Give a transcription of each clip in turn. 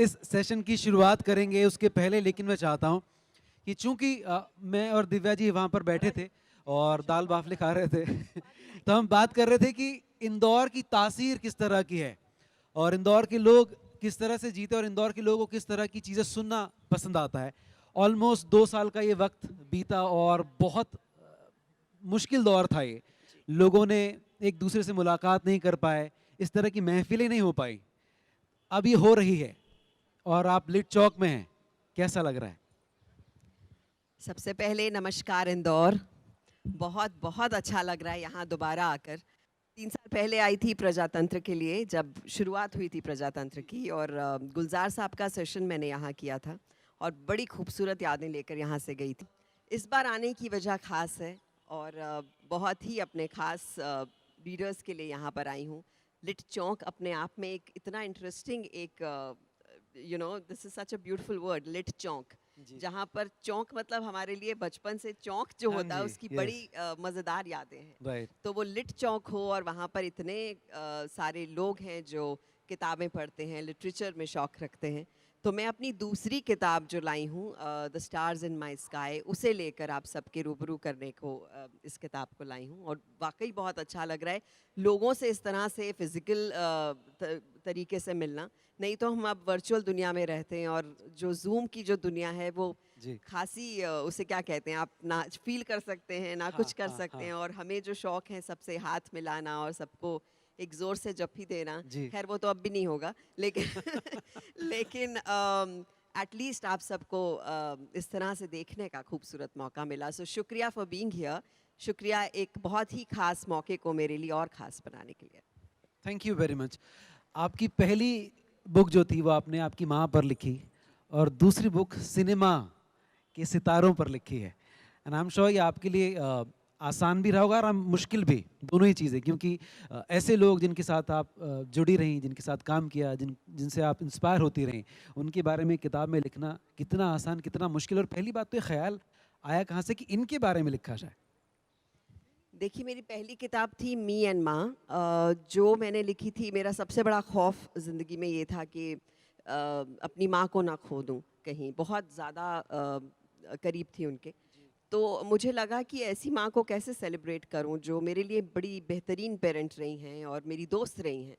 इस सेशन की शुरुआत करेंगे उसके पहले लेकिन मैं चाहता हूं कि चूंकि मैं और दिव्या जी वहां पर बैठे थे और दाल बाफले खा रहे थे तो हम बात कर रहे थे कि इंदौर की तासीर किस तरह की है और इंदौर के लोग किस तरह से जीते और इंदौर के लोगों को किस तरह की चीज़ें सुनना पसंद आता है। ऑलमोस्ट 2 साल का ये वक्त बीता और बहुत मुश्किल दौर था ये। लोगों ने एक दूसरे से मुलाकात नहीं कर पाए, इस तरह की महफिलें नहीं हो पाई। अब ये हो रही है और आप लिट चौक में हैं, कैसा लग रहा है? सबसे पहले नमस्कार इंदौर। बहुत बहुत अच्छा लग रहा है यहाँ दोबारा आकर। 3 साल पहले आई थी प्रजातंत्र के लिए, जब शुरुआत हुई थी प्रजातंत्र की, और गुलजार साहब का सेशन मैंने यहाँ किया था और बड़ी खूबसूरत यादें लेकर यहाँ से गई थी। इस बार आने की वजह ख़ास है और बहुत ही अपने ख़ास रीडर्स के लिए यहाँ पर आई हूँ। लिट चौक अपने आप में एक इतना इंटरेस्टिंग एक this is such a beautiful word, लिट चौक, जहाँ पर चौक मतलब हमारे लिए बचपन से चौक जो हाँ होता है जी, उसकी yes, बड़ी मज़ेदार यादें हैं। राइट। तो वो लिट चौक हो और वहाँ पर इतने सारे लोग हैं जो किताबें पढ़ते हैं, लिटरेचर में शौक़ रखते हैं। तो मैं अपनी दूसरी किताब जो लाई हूँ, the stars in my sky, उसे लेकर आप सबके रूबरू करने को इस किताब को लाई हूँ और वाकई बहुत अच्छा लग रहा है लोगों से इस तरह से फ़िज़िकल तरीके से मिलना। नहीं तो हम अब वर्चुअल दुनिया में रहते हैं और जो ज़ूम की जो दुनिया है वो जी। खासी उसे क्या कहते हैं, आप ना फील कर सकते हैं ना हाँ, कुछ कर हाँ, सकते हाँ। हैं, और हमें जो शौक़ है सबसे हाथ मिलाना और सबको एक ज़ोर से जप्पी देना, जी। खैर वो तो अब भी नहीं होगा, लेकिन लेकिन एटलीस्ट आप सबको इस तरह से देखने का खूबसूरत मौका मिला। सो शुक्रिया फॉर बीइंग हियर। शुक्रिया एक बहुत ही ख़ास मौके को मेरे लिए और ख़ास बनाने के लिए। Thank you very much. आपकी पहली बुक जो थी वो आपने आपकी माँ पर लिखी और दूसरी बुक सिनेमा के सितारों पर लिखी है। एंड आई एम श्योर ये आपके लिए आसान भी रहा होगा और मुश्किल भी, दोनों ही चीज़ें, क्योंकि ऐसे लोग जिनके साथ आप जुड़ी रहीं, जिनके साथ काम किया, जिनसे आप इंस्पायर होती रहीं, उनके बारे में किताब में लिखना कितना आसान कितना मुश्किल। और पहली बात तो ये ख्याल आया कहाँ से कि इनके बारे में लिखा जाए? देखिए, मेरी पहली किताब थी मी एंड माँ, जो मैंने लिखी थी। मेरा सबसे बड़ा खौफ ज़िंदगी में ये था कि अपनी माँ को ना खो दूँ कहीं, बहुत ज़्यादा करीब थी उनके। तो मुझे लगा कि ऐसी माँ को कैसे सेलिब्रेट करूँ जो मेरे लिए बड़ी बेहतरीन पेरेंट रही हैं और मेरी दोस्त रही हैं।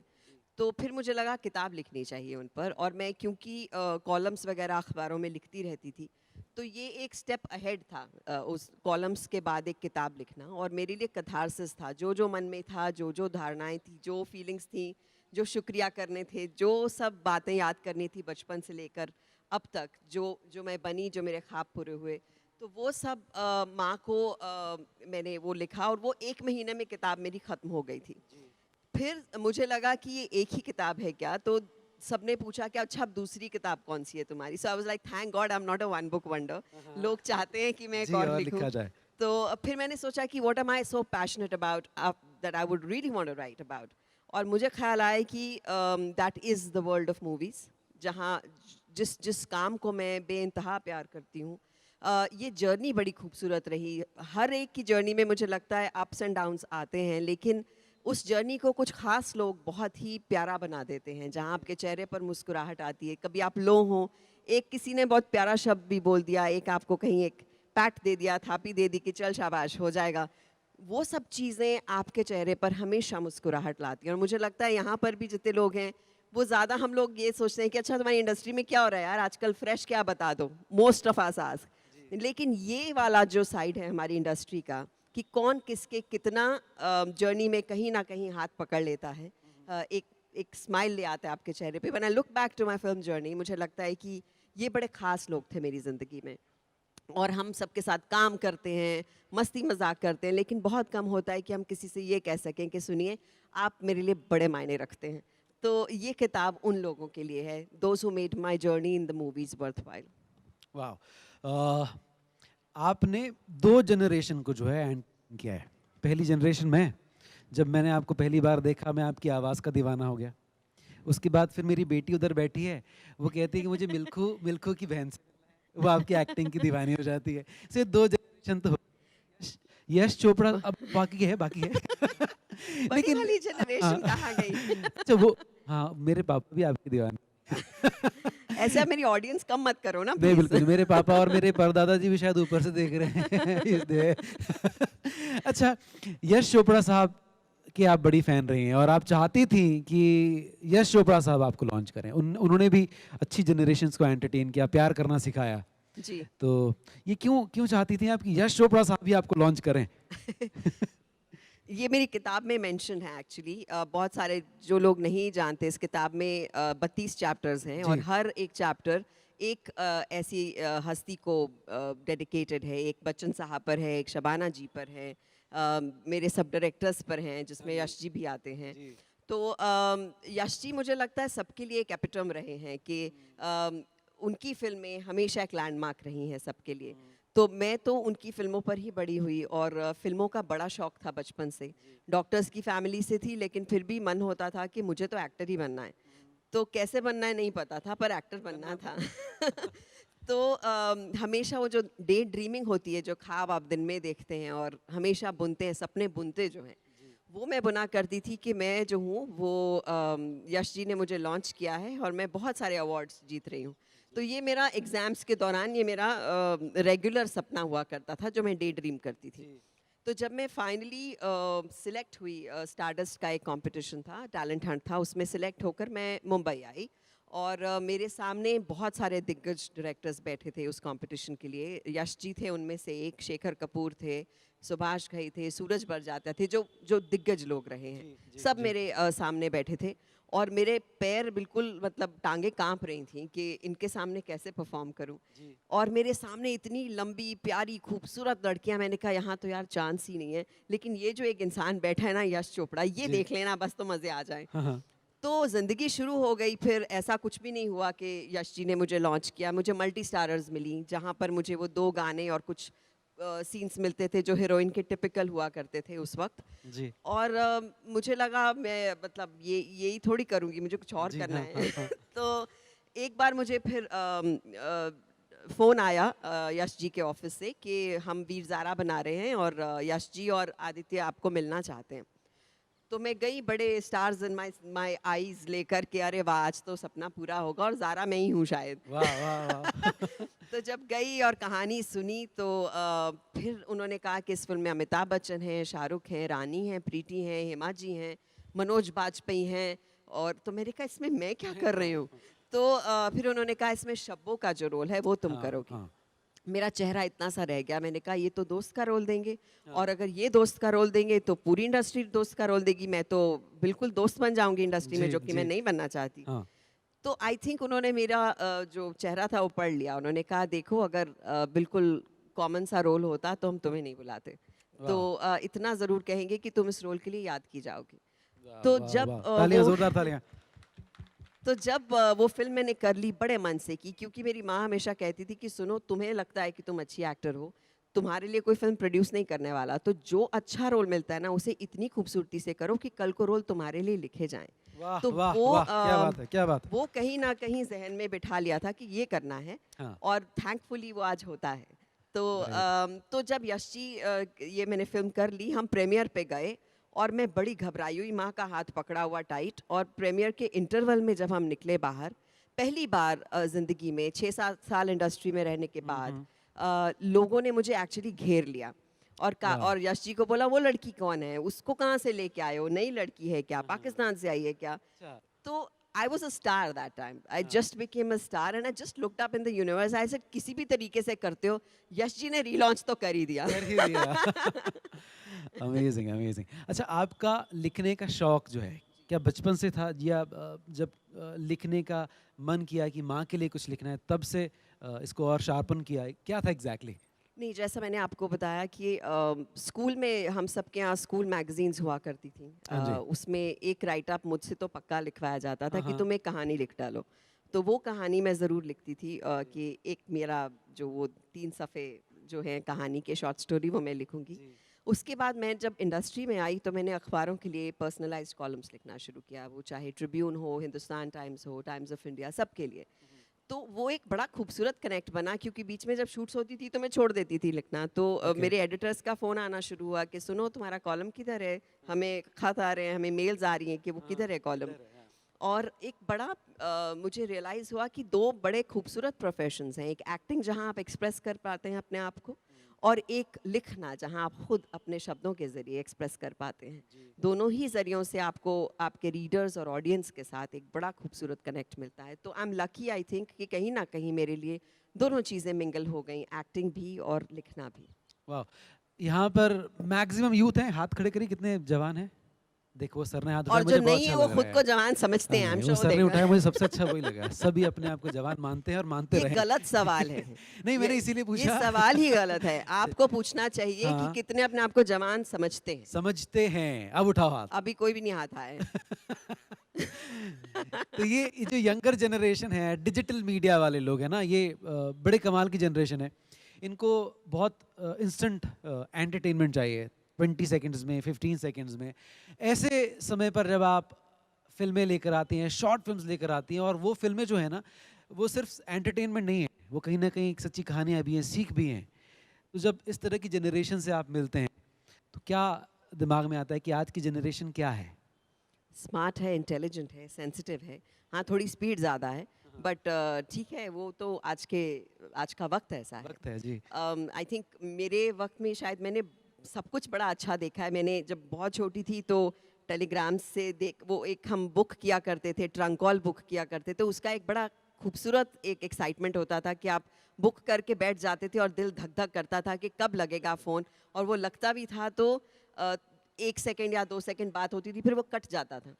तो फिर मुझे लगा किताब लिखनी चाहिए उन पर, और मैं क्योंकि कॉलम्स वगैरह अखबारों में लिखती रहती थी, तो ये एक स्टेप अहेड था उस कॉलम्स के बाद एक किताब लिखना, और मेरे लिए कैथारसिस था। जो जो मन में था, जो जो धारणाएं थी, जो फीलिंग्स थी, जो शुक्रिया करने थे, जो सब बातें याद करनी थी बचपन से लेकर अब तक, जो जो मैं बनी, जो मेरे ख्वाब पूरे हुए, तो वो सब माँ को मैंने वो लिखा, और वो 1 महीने में किताब मेरी ख़त्म हो गई थी। फिर मुझे लगा कि ये एक ही किताब है क्या, तो सबने पूछा कि अच्छा अब दूसरी किताब कौन सी है तुम्हारी। So I was like thank God I am not a one book wonder. लोग चाहते हैं कि मैं एक जी, और और लिखूं। लिखा जाए। तो फिर मैंने सोचा कि what am I so passionate about that I would really want to write about, और मुझे ख्याल आया कि that is the world of movies, जहाँ जिस जिस काम को मैं बेइंतहा प्यार करती हूँ। ये जर्नी बड़ी खूबसूरत रही। हर एक की जर्नी में मुझे लगता है अप्स एंड डाउन्स आते हैं, लेकिन उस जर्नी को कुछ खास लोग बहुत ही प्यारा बना देते हैं, जहाँ आपके चेहरे पर मुस्कुराहट आती है। कभी आप लो हो, एक किसी ने बहुत प्यारा शब्द भी बोल दिया, एक आपको कहीं एक पैट दे दिया, थापी दे दी कि चल शाबाश हो जाएगा, वो सब चीज़ें आपके चेहरे पर हमेशा मुस्कुराहट लाती हैं। और मुझे लगता है यहाँ पर भी जितने लोग हैं, वो ज़्यादा हम लोग ये सोचते हैं कि अच्छा तुम्हारी इंडस्ट्री में क्या हो रहा है यार आजकल, फ्रेश क्या बता दो, मोस्ट ऑफ आस आस्क। लेकिन ये वाला जो साइड है हमारी इंडस्ट्री का, कि कौन किसके कितना जर्नी में कहीं ना कहीं हाथ पकड़ लेता है, एक एक स्माइल ले आता है आपके चेहरे पे। When I look back to my film journey, मुझे लगता है कि ये बड़े ख़ास लोग थे मेरी ज़िंदगी में, और हम सबके साथ काम करते हैं, मस्ती मजाक करते हैं, लेकिन बहुत कम होता है कि हम किसी से ये कह सकें कि सुनिए आप मेरे लिए बड़े मायने रखते हैं। तो ये किताब उन लोगों के लिए है, those who made my journey in the movies worthwhile. वाह। आपने 2 जनरेशन को जो है एंड किया है। पहली जनरेशन में जब मैंने आपको पहली बार देखा, मैं आपकी आवाज़ का दीवाना हो गया। उसके बाद फिर मेरी बेटी उधर बैठी है, वो कहती है कि मुझे मिल्खू मिल्खू की बहन से, वो आपकी एक्टिंग की दीवानी हो जाती है। से 2 जनरेशन तो यश यश चोपड़ा अब बाकी है बाकी है बड़ी लेकिन वाली जनरेशन हाँ कहाँ गई? अच्छा वो, हाँ मेरे पापा भी आपके दीवाने। ऐसे आप मेरी ऑडियंस कम मत करो ना नहीं प्लीज। बिल्कुल, मेरे पापा और मेरे परदादा जी भी शायद ऊपर से देख रहे हैं इसलिए। अच्छा, यश चोपड़ा साहब की आप बड़ी फैन रही हैं और आप चाहती थी कि यश चोपड़ा साहब आपको लॉन्च करें। उन्होंने भी अच्छी जनरेशन्स को एंटरटेन किया, प्यार करना सिखाया। जी। तो ये क्यों क्यों चाहती थी आप कि यश चोपड़ा साहब भी आपको लॉन्च करें? ये मेरी किताब में मेंशन है एक्चुअली। बहुत सारे जो लोग नहीं जानते, इस किताब में 32 चैप्टर्स हैं और जी। हर एक चैप्टर एक ऐसी हस्ती को डेडिकेटेड है। एक बच्चन साहब पर है, एक शबाना जी पर है, मेरे सब डायरेक्टर्स पर हैं जिसमें यश जी भी आते हैं। तो यश जी मुझे लगता है सबके लिए एक एपिटम रहे हैं कि उनकी फिल्में हमेशा एक लैंडमार्क रही हैं सबके लिए। तो मैं तो उनकी फिल्मों पर ही बड़ी हुई और फिल्मों का बड़ा शौक था बचपन से। डॉक्टर्स की फैमिली से थी लेकिन फिर भी मन होता था कि मुझे तो एक्टर ही बनना है। तो कैसे बनना है नहीं पता था, पर एक्टर बनना था। तो हमेशा वो जो डे ड्रीमिंग होती है, जो ख्वाब आप दिन में देखते हैं और हमेशा बुनते हैं, सपने बुनते जो हैं, वो मैं बुना करती थी कि मैं जो हूँ वो यश जी ने मुझे लॉन्च किया है और मैं बहुत सारे अवार्ड्स जीत रही हूँ। तो ये मेरा एग्ज़ाम्स के दौरान ये मेरा रेगुलर सपना हुआ करता था जो मैं डे ड्रीम करती थी। तो जब मैं फाइनली सिलेक्ट हुई, स्टारडस्ट का एक कंपटीशन था, टैलेंट हंट था, उसमें सिलेक्ट होकर मैं मुंबई आई और मेरे सामने बहुत सारे दिग्गज डायरेक्टर्स बैठे थे उस कंपटीशन के लिए। यश जी थे उनमें से एक, शेखर कपूर थे, सुभाष घई थे, सूरज बड़जात्या थे, जो जो दिग्गज लोग रहे हैं। सब मेरे सामने बैठे थे और मेरे पैर बिल्कुल मतलब टांगे कांप रही थी कि इनके सामने कैसे परफॉर्म करूं। और मेरे सामने इतनी लंबी प्यारी खूबसूरत लड़कियां, मैंने कहा यहाँ तो यार चांस ही नहीं है, लेकिन ये जो एक इंसान बैठा है ना यश चोपड़ा, ये देख लेना बस तो मज़े आ जाए। हाँ हाँ। तो ज़िंदगी शुरू हो गई। फिर ऐसा कुछ भी नहीं हुआ कि यश जी ने मुझे लॉन्च किया। मुझे मल्टी स्टारर्स मिली जहाँ पर मुझे वो 2 गाने और कुछ सीन्स मिलते थे जो हीरोइन के टिपिकल हुआ करते थे उस वक्त। जी और मुझे लगा मैं मतलब ये यही थोड़ी करूँगी, मुझे कुछ और जी। करना हाँ है। हाँ हाँ। तो एक बार मुझे फिर फ़ोन आया यश जी के ऑफिस से कि हम वीर ज़ारा बना रहे हैं और यश जी और आदित्य आपको मिलना चाहते हैं। तो मैं गई बड़े स्टार्स इन माय आईज लेकर के, अरे वाह आज तो सपना पूरा होगा और ज़ारा मैं ही हूँ शायद। वाह वाह वाह। तो जब गई और कहानी सुनी तो फिर उन्होंने कहा कि इस फिल्म में अमिताभ बच्चन हैं, शाहरुख हैं, रानी हैं, प्रीति हैं, हेमा जी हैं, मनोज बाजपेयी हैं। और तो मैंने कहा इसमें मैं क्या कर रही हूँ। तो फिर उन्होंने कहा इसमें शब्बों का जो रोल है वो तुम हाँ करोगी। हाँ। मेरा चेहरा इतना सा रह गया, मैंने कहा ये तो दोस्त का रोल देंगे और अगर ये दोस्त का रोल देंगे तो पूरी इंडस्ट्री दोस्त का रोल देगी, मैं तो बिल्कुल दोस्त बन जाऊंगी इंडस्ट्री में, जी जो कि मैं जी। नहीं बनना चाहती। हाँ तो आई थिंक उन्होंने मेरा जो चेहरा था वो पढ़ लिया। उन्होंने कहा देखो अगर बिल्कुल कॉमन सा रोल होता तो हम तुम्हें नहीं बुलाते, तो वाह इतना ज़रूर कहेंगे कि तुम इस रोल के लिए याद की जाओगी। वाह तो वाह जब वाह, तालियां, वो जोरदार तालियां। तो जब वो फिल्म मैंने कर ली बड़े मन से की, क्योंकि मेरी माँ हमेशा कहती थी कि सुनो तुम्हें लगता है कि तुम अच्छी एक्टर हो, तुम्हारे लिए कोई फिल्म प्रोड्यूस नहीं करने वाला, तो जो अच्छा रोल मिलता है ना उसे इतनी खूबसूरती से करो कि कल को रोल तुम्हारे लिए लिखे जाएं। वाह तो वाह वाह, क्या बात है, क्या बात है। वो कहीं ना कहीं जहन में बिठा लिया था कि ये करना है हाँ और थैंकफुली वो आज होता है। तो राइट। तो जब यश जी ये मैंने फिल्म कर ली, हम प्रीमियर पे गए और मैं बड़ी घबराई हुई, माँ का हाथ पकड़ा हुआ टाइट, और प्रीमियर के इंटरवल में जब हम निकले बाहर, पहली बार ज़िंदगी में 6-7 साल इंडस्ट्री में रहने के बाद लोगों ने मुझे एक्चुअली घेर लिया और वाह और यश जी को बोला वो लड़की कौन है, उसको कहाँ से लेके आए हो, नई लड़की है क्या, पाकिस्तान से आई है क्या। अच्छा। तो I was a star that time. I just became a star and I just looked up in the universe. I said किसी भी तरीके से करते हो, यश जी ने रीलॉन्च तो कर ही दिया। कर ही दिया। Amazing amazing. अच्छा, आपका लिखने का शौक जो है क्या बचपन से था, या जब लिखने का मन किया कि माँ के लिए कुछ लिखना है तब से इसको और शार्पन किया है, क्या था एग्जैक्टली? नहीं, जैसा मैंने आपको बताया कि स्कूल में हम सबके यहाँ स्कूल मैगजीन्स हुआ करती थी। हाँ जी। उसमें एक राइट अप मुझसे तो पक्का लिखवाया जाता था हाँ कि हाँ। तुम एक कहानी लिख डालो। तो वो कहानी मैं ज़रूर लिखती थी कि एक मेरा जो वो 3 सफ़े जो हैं कहानी के शॉर्ट स्टोरी वो मैं लिखूंगी। उसके बाद मैं जब इंडस्ट्री में आई तो मैंने अखबारों के लिए पर्सनलाइज्ड कॉलम्स लिखना शुरू किया, वो चाहे ट्रिब्यून हो, हिंदुस्तान टाइम्स हो, टाइम्स ऑफ इंडिया, सबके लिए। तो वो एक बड़ा खूबसूरत कनेक्ट बना, क्योंकि बीच में जब शूट्स होती थी तो मैं छोड़ देती थी लिखना। तो Okay. मेरे एडिटर्स का फ़ोन आना शुरू हुआ कि सुनो तुम्हारा कॉलम किधर है, हमें खत आ रहे हैं, हमें मेल्स आ रही हैं कि वो किधर है कॉलम। और एक बड़ा मुझे रियलाइज़ हुआ कि दो बड़े खूबसूरत प्रोफेशंस हैं, एक एक्टिंग जहाँ आप एक्सप्रेस कर पाते हैं अपने आप को, और एक लिखना जहाँ आप खुद अपने शब्दों के ज़रिए एक्सप्रेस कर पाते हैं। दोनों ही ज़रियों से आपको आपके रीडर्स और ऑडियंस के साथ एक बड़ा खूबसूरत कनेक्ट मिलता है। तो I am lucky, I think, कि कहीं ना कहीं मेरे लिए दोनों चीज़ें मिंगल हो गई, एक्टिंग भी और लिखना भी। वाह, यहाँ पर मैक्सिमम यूथ हैं, हाथ खड़े करिए, कितने जवान हैं? देखो सर ने हाथ उठाया, और जो मुझे बहुत नहीं अच्छा है वो लग खुद रहा को है। जवान समझते हैं, आई एम वो श्योर सर ने देखना। उठाया, मुझे सबसे अच्छा वही लगा। सभी अपने आप को जवान मानते हैं और मानते ये रहें। गलत सवाल है। नहीं, मैंने ये इसीलिए ये पूछा। सवाल ही गलत है। आपको पूछना चाहिए कि हाँ, कितने अपने आप को जवान समझते हैं। समझते हैं। अब उठाओ हाथ। अभी कोई भी नहीं हाथ आया है। तो ये जो यंगर जनरेशन है, डिजिटल मीडिया वाले लोग हैं ना, ये बड़े कमाल की जनरेशन है। इनको बहुत इंस्टेंट एंटरटेनमेंट चाहिए, 20 सेकंड्स में, 15 सेकंड्स में। ऐसे समय पर जब आप फिल्में लेकर आती हैं, शॉर्ट फिल्म्स लेकर आती हैं, और वो फिल्में जो है ना, वो सिर्फ एंटरटेनमेंट नहीं है, वो कहीं ना कहीं एक सच्ची कहानियाँ भी हैं, सीख भी हैं। तो जब इस तरह की जनरेशन से आप मिलते हैं, तो क्या दिमाग में आता है कि आज की जनरेशन क्या है? स्मार्ट है, इंटेलिजेंट है, सेंसिटिव है। हाँ, थोड़ी स्पीड ज़्यादा है, बट ठीक है, वो तो आज का वक्त ऐसा है। वक्त है जी। आई थिंक मेरे वक्त में शायद मैंने सब कुछ बड़ा अच्छा देखा है। मैंने जब बहुत छोटी थी तो टेलीग्राम से वो एक हम बुक किया करते थे, ट्रंक कॉल बुक किया करते थे। उसका एक बड़ा खूबसूरत एक एक्साइटमेंट होता था कि आप बुक करके बैठ जाते थे और दिल धक धक करता था कि कब लगेगा फ़ोन, और वो लगता भी था तो 1 सेकंड या 2 सेकंड बात होती थी, फिर वो कट जाता था।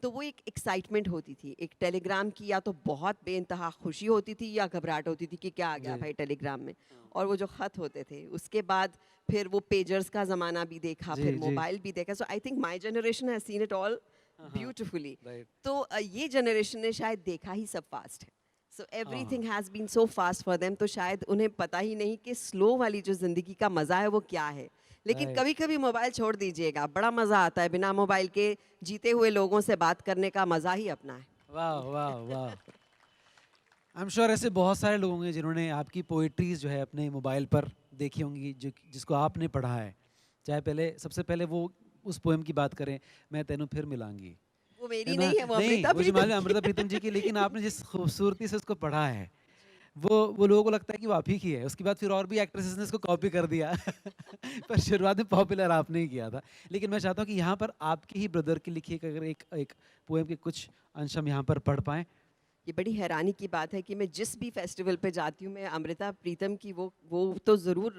तो वो एक एक्साइटमेंट होती थी। एक टेलीग्राम की या तो बहुत बेइंतहा खुशी होती थी या घबराहट होती थी कि क्या आ गया जी। भाई टेलीग्राम में। और वो जो ख़त होते थे, उसके बाद फिर वो पेजर्स का ज़माना भी देखा, जी, फिर जी। मोबाइल भी देखा। So I think my generation has seen it all beautifully. Right. तो ये जनरेशन ने शायद देखा ही सब फास्ट है। So everything has been so fast for them, तो शायद उन्हें पता ही नहीं कि स्लो वाली जो ज़िंदगी का मज़ा है वो क्या है। लेकिन राइट। कभी कभी मोबाइल छोड़ दीजिएगा, बड़ा मज़ा आता है। बिना मोबाइल के जीते हुए लोगों से बात करने का मज़ा ही अपना है। वाह वाह वाह। आई एम श्योर ऐसे बहुत सारे लोग होंगे जिन्होंने आपकी पोएट्रीज जो है अपने मोबाइल पर देखी होंगी, जो जिसको आपने पढ़ा है। चाहे पहले, सबसे पहले वो उस पोएम की बात करें, मैं तेनू फिर मिलांगी, वो है मेरी ना? नहीं है, वो नहीं, अमृता मुझे मालूम प्रीतम है की अमृता प्रीतम जी की, लेकिन आपने जिस खूबसूरती से उसको पढ़ा है, वो लोगों को लगता है कि वो आप ही की है। उसके बाद फिर और भी एक्ट्रेसेस ने इसको कॉपी कर दिया। पर शुरुआत में पॉपुलर आपने ही किया था। लेकिन मैं चाहता हूँ कि यहाँ पर आपके ही ब्रदर की लिखी अगर एक एक पोएम के कुछ अंश हम यहाँ पर पढ़ पाएं। ये बड़ी हैरानी की बात है कि मैं जिस भी फेस्टिवल पे जाती हूँ, मैं अमृता प्रीतम की वो तो ज़रूर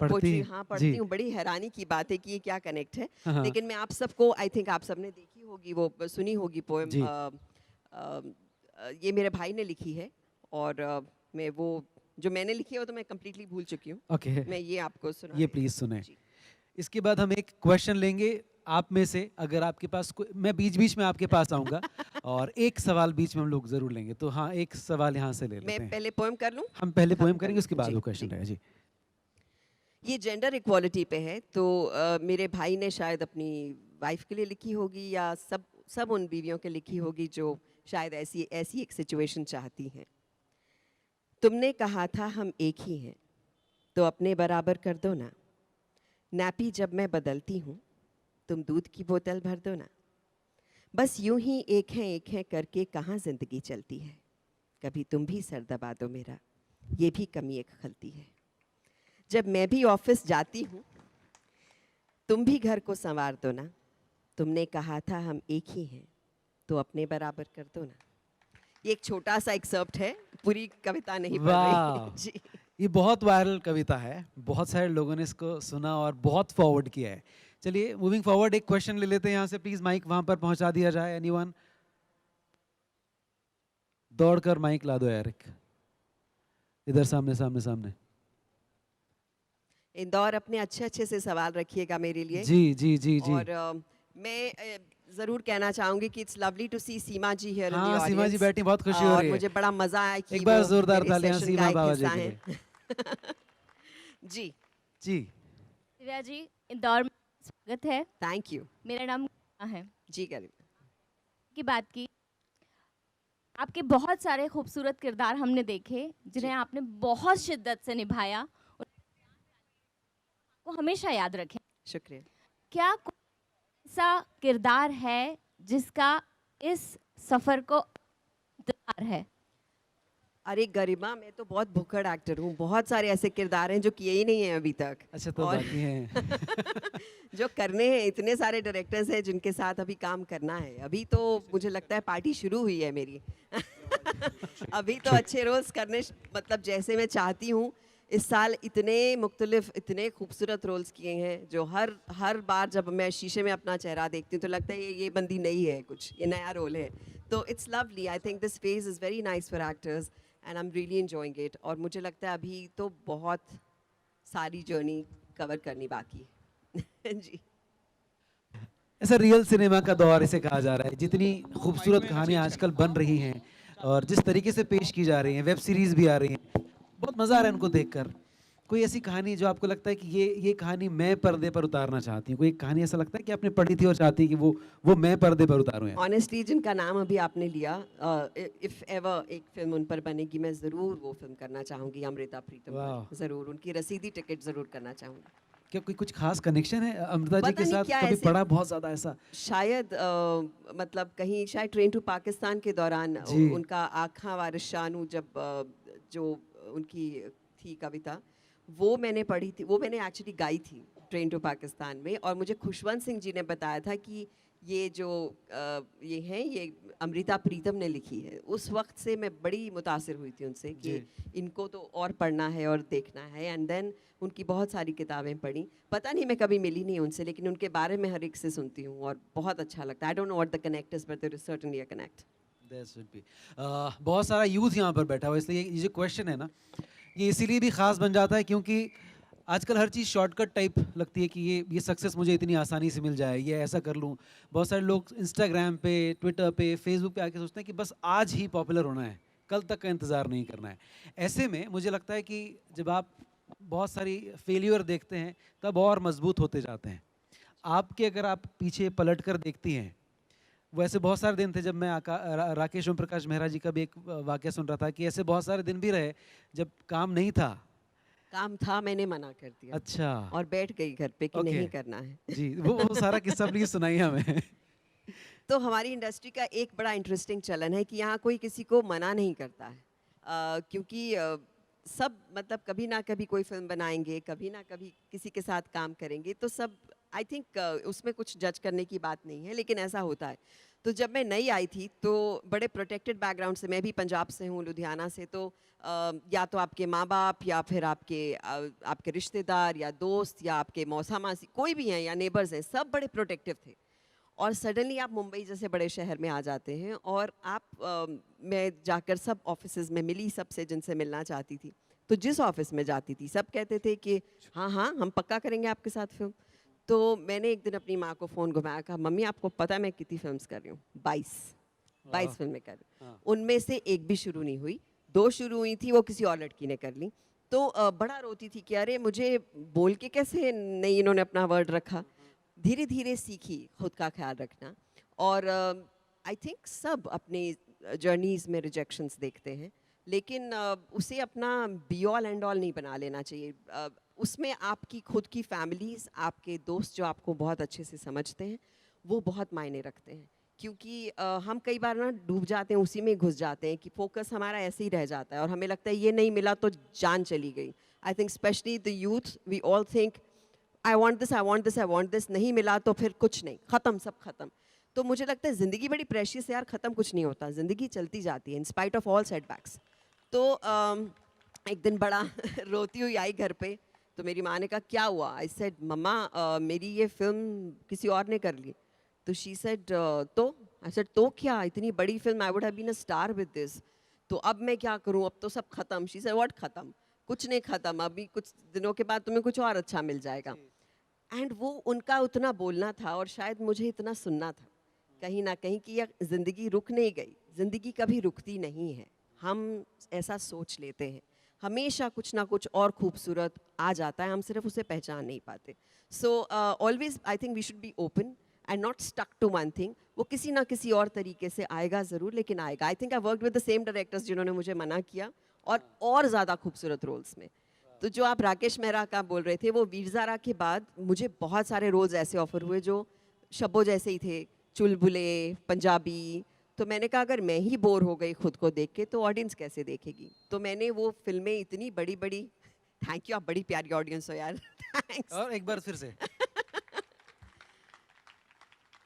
पढ़ती पोइट्री हैं? हाँ जी। पढ़ती हूँ। बड़ी हैरानी की बात है कि ये क्या कनेक्ट है। हाँ, हाँ। लेकिन मैं आप सबको, आई थिंक आप सबने देखी होगी, वो सुनी होगी पोएम। जी। ये मेरे भाई ने लिखी है, और मैं वो जो मैंने लिखी है वो तो मैं कम्प्लीटली भूल चुकी हूँ। ओके। मैं ये आपको सुना ये देती प्लीज हूँ। सुने। जी। इसके बाद हम एक क्वेश्चन लेंगे आप में से, अगर आपके पास मैं बीच बीच में आपके पास आऊंगा, और एक सवाल बीच में हम लोग जरूर लेंगे। तो हाँ, एक सवाल यहाँ से ले मैं लेते हैं। पहले पोएम कर लूँ, हम पहले खत्म पोएम कर करेंगे, लूँ? उसके बाद जी वो क्वेश्चन जी। रहेगा जी। ये जेंडर इक्वालिटी पे है, तो मेरे भाई ने शायद अपनी वाइफ के लिए लिखी होगी, या सब उन बीवियों के लिखी होगी जो शायद ऐसी ऐसी एक सिचुएशन चाहती हैं। तुमने कहा था हम एक ही हैं, तो अपने बराबर कर दो ना। नैपी जब मैं बदलती हूँ, तुम दूध की बोतल भर दो ना। बस यूं ही एक है करके कहाँ जिंदगी चलती है। कभी तुम भी सर दबा दो मेरा, ये भी कमी एक खलती है। जब मैं भी ऑफिस जाती हूँ, तुम भी घर को संवार दो ना। तुमने कहा था हम एक ही हैं, तो अपने बराबर कर दो ना। ये एक छोटा सा एक्सर्प्ट है, पूरी कविता नहीं पढ़ रही। वाह, जी। ये बहुत वायरल कविता है, बहुत सारे लोगों ने इसको सुना और बहुत फॉरवर्ड किया है। चलिए मूविंग फॉरवर्ड, एक क्वेश्चन ले लेते हैं यहाँ से। प्लीज माइक वहां पर पहुंचा दिया जाए। एनीवन, दौड़कर माइक ला दो यार, इधर सामने सामने सामने। इंदौर, अपने अच्छे अच्छे से सवाल रखिएगा मेरे लिए। जी जी जी जी। और मैं ज़रूर कहना चाहूँगी कि it's lovely to see Seema ji here in the हाँ, सीमा जी ऑडियंस। बैठी, बहुत खुशी हो और रही है। मुझे बड़ा मज़ा आया कि एक बार वो जोरदार मेरे तालियां सेशन का सीमा एक बाबा जी हिस्सा के हैं। लिए। जी, जी दिव्या जी, इंदौर में स्वागत है। Thank you. मेरा नाम है जी करिए। की बात की, आपके बहुत सारे खूबसूरत किरदार हमने देखे जिन्हें आपने बहुत शिद्दत से निभाया और को हमेशा याद रखें। शुक्रिया। क्या कोई ऐसा किरदार है जिसका इस सफ़र को इंतज़ार है? अरे गरिमा, मैं तो बहुत भुक्कड़ एक्टर हूँ, बहुत सारे ऐसे किरदार हैं जो किए ही नहीं हैं अभी तक। अच्छा, तो और बाकी हैं। जो करने हैं, इतने सारे डायरेक्टर्स हैं जिनके साथ अभी काम करना है। अभी तो मुझे लगता है पार्टी शुरू हुई है मेरी। अभी तो अच्छे रोल्स करने मतलब जैसे मैं चाहती हूँ। इस साल इतने मुख्तलिफ, इतने खूबसूरत रोल्स किए हैं जो हर बार जब मैं शीशे में अपना चेहरा देखती हूँ तो लगता है ये बंदी नई है, कुछ ये नया रोल है। तो it's lovely. I think this phase is very nice for actors and I am really enjoying it. और मुझे लगता है अभी तो बहुत सारी जर्नी कवर करनी बाकी है। जी। ऐसा रियल सिनेमा का दौर इसे कहा जा रहा है। जितनी खूबसूरत कहानियां आजकल बन रही हैं और जिस तरीके से पेश की जा रही हैं, वेब सीरीज भी आ रही हैं, बहुत मज़ा आ रहा है उनको देखकर। कोई ऐसी कहानी जो आपको लगता है कि ये कहानी मैं पर्दे पर उतारना चाहती हूँ? कोई एक कहानी ऐसा लगता है कि आपने पढ़ी थी और चाहती है कि वो मैं पर्दे पर उतारूं यार? ऑनेस्टली जिनका नाम अभी आपने लिया, इफ एवर एक फिल्म उन पर बनेगी, मैं ज़रूर वो फिल्म करना चाहूँगी, अमृता प्रीतम वाह। पर। ज़रूर उनकी रसीदी टिकट ज़रूर करना चाहूँगी। क्या कोई कुछ खास कनेक्शन है अमृता जी पता के नहीं साथ? क्या कभी ऐसे पढ़ा बहुत ज़्यादा ऐसा? शायद मतलब कहीं शायद ट्रेन टू पाकिस्तान के दौरान जी। उनका आँखा वारिस शानू जब जो उनकी थी कविता, वो मैंने पढ़ी थी, वो मैंने एक्चुअली गाई थी ट्रेन टू पाकिस्तान में। और मुझे खुशवंत सिंह जी ने बताया था कि ये जो ये हैं, ये अमृता प्रीतम ने लिखी है। उस वक्त से मैं बड़ी मुतासिर हुई थी उनसे कि जी। इनको तो और पढ़ना है और देखना है। एंड देन उनकी बहुत सारी किताबें पढ़ी। पता नहीं, मैं कभी मिली नहीं उनसे, लेकिन उनके बारे में हर एक से सुनती हूँ और बहुत अच्छा लगता है। I don't know what the connect is, but there is certainly a connect. There should be. बहुत सारा यूथ यहाँ पर बैठा हुआ है, इसलिए ये जो क्वेश्चन है ना, ये इसीलिए भी खास बन जाता है क्योंकि आजकल हर चीज़ शॉर्टकट टाइप लगती है कि ये सक्सेस मुझे इतनी आसानी से मिल जाए, ये ऐसा कर लूँ। बहुत सारे लोग इंस्टाग्राम पे, ट्विटर पे, फेसबुक पे आके सोचते हैं कि बस आज ही पॉपुलर होना है, कल तक का इंतज़ार नहीं करना है। ऐसे में मुझे लगता है कि जब आप बहुत सारी फेल्यूर देखते हैं तब और मजबूत होते जाते हैं। आपके अगर आप पीछे पलट कर देखती हैं, वैसे बहुत सारे दिन थे जब मैं राकेश ओम प्रकाश मेहरा जी का भी एक वाक़या सुन रहा था कि ऐसे बहुत सारे दिन भी रहे जब काम नहीं था। काम था, मैंने मना कर दिया अच्छा। और बैठ गई घर पे कि ओके। नहीं करना है। जी, वो सारा किस्सा प्लीज सुनाइए हमें। तो हमारी इंडस्ट्री का एक बड़ा इंटरेस्टिंग चलन है कि यहाँ कोई किसी को मना नहीं करता है। क्योंकि सब मतलब कभी ना कभी कोई फिल्म बनाएंगे, कभी ना कभी किसी के साथ काम करेंगे, तो सब आई थिंक उसमें कुछ जज करने की बात नहीं है, लेकिन ऐसा होता है। तो जब मैं नई आई थी तो बड़े प्रोटेक्टेड बैकग्राउंड से, मैं भी पंजाब से हूँ, लुधियाना से, तो या तो आपके माँ बाप या फिर आपके रिश्तेदार या दोस्त या आपके मौसा मासी कोई भी हैं या नेबर्स हैं, सब बड़े प्रोटेक्टिव थे। और सडनली आप मुंबई जैसे बड़े शहर में आ जाते हैं और मैं जाकर सब ऑफिसेज में मिली सबसे जिनसे मिलना चाहती थी। तो जिस ऑफिस में जाती थी सब कहते थे कि हाँ हाँ हम पक्का करेंगे आपके साथ फिल्म। तो मैंने एक दिन अपनी माँ को फ़ोन घुमाया, कहा मम्मी आपको पता है मैं कितनी फिल्म्स कर रही हूँ? 22 फिल्में कर रही हूँ। उनमें से एक भी शुरू नहीं हुई, 2 शुरू हुई थी, वो किसी और लड़की ने कर ली। तो बड़ा रोती थी कि अरे मुझे बोल के कैसे नहीं इन्होंने अपना वर्ड रखा। धीरे धीरे सीखी खुद का ख्याल रखना। और आई थिंक सब अपनी जर्नीज़ में रिजेक्शंस देखते हैं, लेकिन उसे अपना बी ऑल एंड ऑल नहीं बना लेना चाहिए। उसमें आपकी खुद की फैमिलीज़, आपके दोस्त जो आपको बहुत अच्छे से समझते हैं, वो बहुत मायने रखते हैं। क्योंकि हम कई बार ना डूब जाते हैं, उसी में घुस जाते हैं कि फोकस हमारा ऐसे ही रह जाता है और हमें लगता है ये नहीं मिला तो जान चली गई। I think specially the youth, we all think I want this, I want this, I want this, नहीं मिला तो फिर कुछ नहीं, ख़त्म, सब ख़त्म। तो मुझे लगता है ज़िंदगी बड़ी प्रेशियस है यार, ख़त्म कुछ नहीं होता, ज़िंदगी चलती जाती है in spite of all setbacks. तो एक दिन बड़ा रोती हुई आई घर पे, तो मेरी माँ ने कहा क्या हुआ? आई सेड मम्मा मेरी ये फिल्म किसी और ने कर ली। तो शी सेड तो? आई सेड तो क्या, इतनी बड़ी फिल्म, I would have been a star with this, तो अब मैं क्या करूँ, अब तो सब ख़त्म। शी सेड व्हाट ख़त्म? कुछ नहीं ख़त्म, अभी कुछ दिनों के बाद तुम्हें कुछ और अच्छा मिल जाएगा। एंड वो उनका उतना बोलना था और शायद मुझे इतना सुनना था कहीं ना कहीं कि यह ज़िंदगी रुक नहीं गई, ज़िंदगी कभी रुकती नहीं है। हम ऐसा सोच लेते हैं, हमेशा कुछ ना कुछ और खूबसूरत आ जाता है, हम सिर्फ उसे पहचान नहीं पाते। So always I think we should be open and not stuck to one thing. वो किसी ना किसी और तरीके से आएगा ज़रूर, लेकिन आएगा। आई think I worked with the same directors जिन्होंने मुझे मना किया और ज़्यादा खूबसूरत रोल्स में। तो जो आप राकेश मेहरा का बोल रहे थे, वो वीर ज़ारा के बाद मुझे बहुत सारे रोल्स ऐसे ऑफर हुए जो शब्बो जैसे ही थे, चुलबुले, पंजाबी, तो मैंने कहा अगर मैं ही बोर हो गई खुद को देख के तो ऑडियंस कैसे देखेगी। तो मैंने वो फिल्में इतनी बड़ी बड़ी, थैंक यू, आप बड़ी प्यारी ऑडियंस हो यार, थैंक्स। और एक बार फिर से।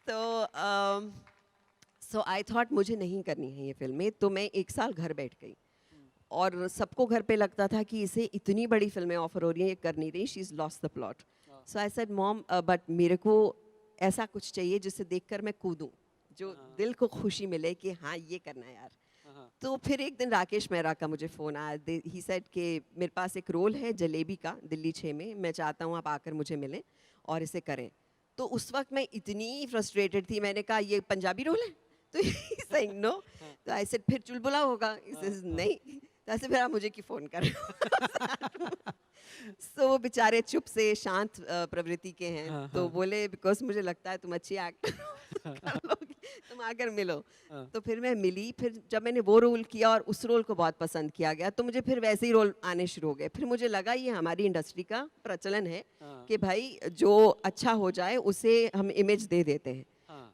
तो सो आई थॉट मुझे नहीं करनी है ये फिल्में, तो मैं 1 साल घर बैठ गई। और सबको घर पे लगता था कि इसे इतनी बड़ी फिल्में ऑफर हो रही हैं, ये कर नहीं रही, she is lost the plot. So I said mom, but मेरे को ऐसा कुछ चाहिए जिसे देखकर मैं कूदूं, जो दिल को खुशी मिले कि हाँ ये करना है यार। तो फिर एक दिन राकेश मेहरा का मुझे फ़ोन आया, ही सेड कि मेरे पास एक रोल है जलेबी का दिल्ली 6 में, मैं चाहता हूँ आप आकर मुझे मिलें और इसे करें। तो उस वक्त मैं इतनी फ्रस्ट्रेटेड थी, मैंने कहा ये पंजाबी रोल है, तो सेइंग नो। तो आई सेड फिर चुलबुला होगा, नहीं। तो ऐसे फिर आप मुझे क्यों फ़ोन कर रहे हो? सो वो बेचारे चुप से शांत प्रवृत्ति के हैं, तो बोले बिकॉज मुझे लगता है तुम अच्छी एक्टर कर लोगी, तुम आकर मिलो। तो फिर मैं मिली, फिर जब मैंने वो रोल किया और उस रोल को बहुत पसंद किया गया, तो मुझे फिर वैसे ही रोल आने शुरू हो गए। फिर मुझे लगा ये हमारी इंडस्ट्री का प्रचलन है कि भाई जो अच्छा हो जाए उसे हम इमेज दे देते हैं।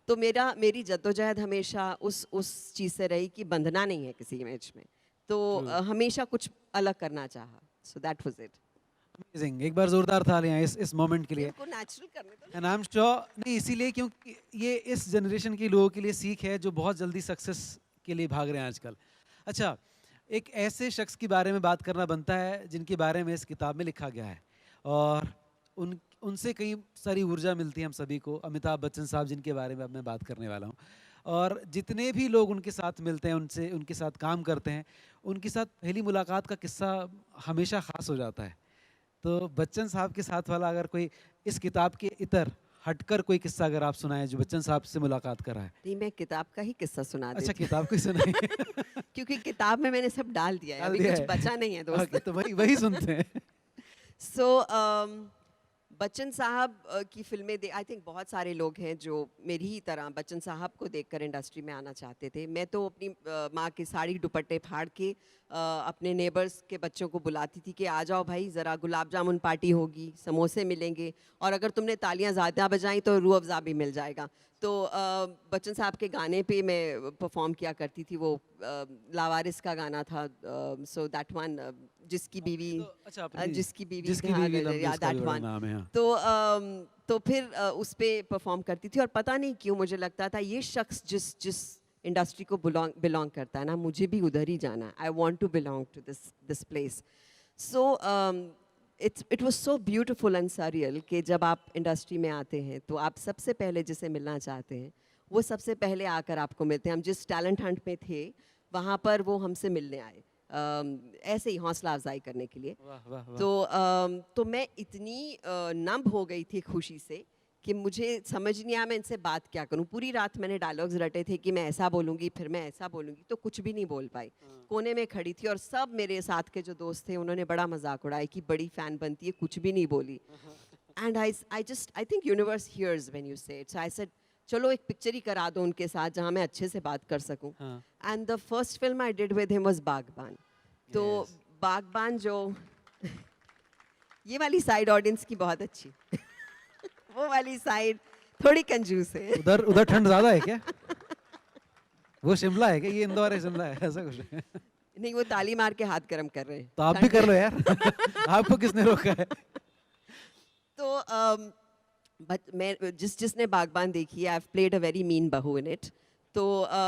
तो मेरी जद्दोजहद हमेशा उस चीज़ से रही कि बंधना नहीं है किसी इमेज में, तो हमेशा कुछ अलग करना चाहा। So that was it. Amazing, एक बार जोरदार तालियां इस मोमेंट के लिए। इनको नेचुरल करने दो। एंड आई एम श्योर, नहीं इसीलिए क्योंकि ये इस जनरेशन के लोगों के लिए सीख है जो बहुत जल्दी सक्सेस के लिए भाग रहे हैं आजकल। अच्छा, एक ऐसे शख्स के बारे में बात करना बनता है जिनके बारे में इस किताब में लिखा गया है, और उनसे कई सारी ऊर्जा मिलती है हम सभी को। अमिताभ बच्चन साहब, जिनके बारे में अब मैं बात करने वाला हूँ, और जितने भी लोग उनके साथ मिलते हैं, उनके साथ काम करते हैं, उनके साथ पहली मुलाकात का किस्सा हमेशा ख़ास हो जाता है। तो बच्चन साहब के साथ वाला अगर कोई इस किताब के इतर हटकर कोई किस्सा अगर आप सुनाएं जो बच्चन साहब से मुलाकात करा है। नहीं, मैं किताब का ही किस्सा सुना अच्छा, देती हूँ। किताब को सुनाइए। क्योंकि किताब में मैंने सब डाल दिया है, डाल अभी दिया कुछ है। बचा नहीं है दोस्त। ओके, तो वही सुनते हैं। सो बच्चन साहब की फिल्में आई थिंक बहुत सारे लोग हैं जो मेरी ही तरह बच्चन साहब को देखकर इंडस्ट्री में आना चाहते थे। मैं तो अपनी माँ के साड़ी दुपट्टे फाड़ के अपने नेबर्स के बच्चों को बुलाती थी कि आ जाओ भाई, ज़रा गुलाब जामुन पार्टी होगी, समोसे मिलेंगे, और अगर तुमने तालियां ज़्यादा बजाई तो रूह अफ़ज़ा भी मिल जाएगा। तो बच्चन साहब के गाने पे मैं परफॉर्म किया करती थी। वो लावारिस का गाना था, सो दैट वन, जिसकी बीवी जिसकी हाँ, बीवी लंबी, या उसका भी दैट बड़ा वन। नाम है, हाँ। तो फिर उस पे परफॉर्म करती थी, और पता नहीं क्यों मुझे लगता था ये शख्स जिस इंडस्ट्री को बिलोंग करता है ना, मुझे भी उधर ही जाना है। I want to belong to this place. So it was so beautiful and surreal कि जब आप इंडस्ट्री में आते हैं तो आप सबसे पहले जिसे मिलना चाहते हैं वो सबसे पहले आकर आपको मिलते हैं। हम जिस टैलेंट हंट में थे वहाँ पर वो हमसे मिलने आए, ऐसे ही हौसला अफजाई करने के लिए। वाह वाह वाह। तो मैं इतनी नम हो गई थी खुशी से कि मुझे समझ नहीं आया मैं इनसे बात क्या करूं। पूरी रात मैंने डायलॉग्स रटे थे कि मैं ऐसा बोलूँगी, फिर मैं ऐसा बोलूँगी, तो कुछ भी नहीं बोल पाई। कोने में खड़ी थी, और सब मेरे साथ के जो दोस्त थे उन्होंने बड़ा मजाक उड़ाया कि बड़ी फ़ैन बनती है, कुछ भी नहीं बोली। And I think universe hears when you say it. So I said चलो एक पिक्चर ही करा दो उनके साथ जहाँ मैं अच्छे से बात कर सकूँ। And the first film I did with him was बागबान। तो बागबान जो ये वाली साइड ऑडियंस की बहुत अच्छी वो वाली साइड थोड़ी कंजूस है। उधर ठंड ज्यादा है क्या? वो शिमला है क्या? ये इंदौर है, शिमला है, ऐसा कुछ है? नहीं, वो ताली मार के हाथ गर्म कर रहे हैं। तो आप भी कर लो यार। आपको किसने रोका है? तो मैं जिसने बागबान देखी है, I have played a very mean बहू इन इट। तो